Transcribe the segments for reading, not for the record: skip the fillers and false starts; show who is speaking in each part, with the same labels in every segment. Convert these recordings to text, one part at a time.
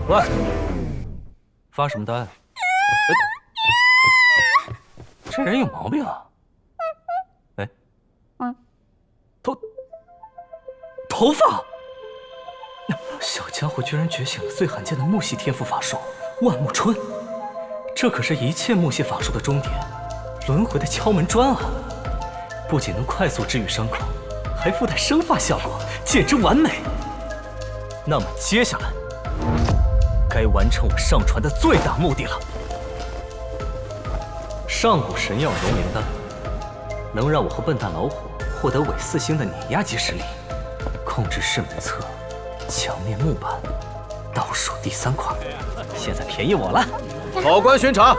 Speaker 1: 喂，发什么呆？这人有毛病啊！哎，头发！小家伙居然觉醒了最罕见的木系天赋法术万木春，这可是一切木系法术的终点，轮回的敲门砖啊！不仅能快速治愈伤口，还附带生发效果，简直完美。那么接下来，该完成我上传的最大目的了。上古神药熔灵丹，能让我和笨蛋老虎获得伪4星的碾压级实力。控制室门侧，墙面木板，倒数第3块，现在便宜我了。
Speaker 2: 考官巡查。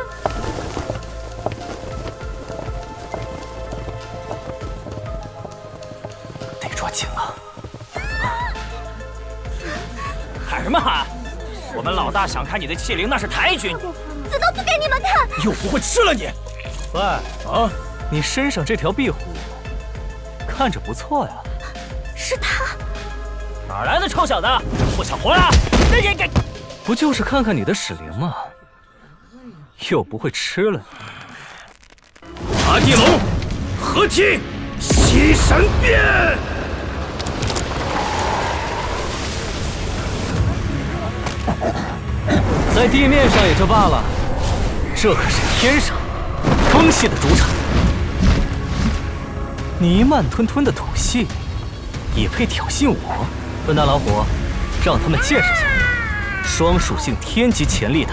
Speaker 1: 得抓紧了。
Speaker 3: 喊什么喊？我们老大想看你的器灵，那是抬举你。
Speaker 4: 死都不给你们看！
Speaker 2: 又不会吃了你！
Speaker 1: 喂，啊，你身上这条壁虎看着不错呀。
Speaker 4: 是他。
Speaker 3: 哪来的臭小子？不想活了？给！
Speaker 1: 不就是看看你的使灵吗？又不会吃了你。
Speaker 2: 阿地龙，合体，吸神变！
Speaker 1: 在地面上也就罢了，这可是天上风系的主场。你慢吞吞的土系，也配挑衅我？笨蛋老虎，让他们见识下双属性天级潜力的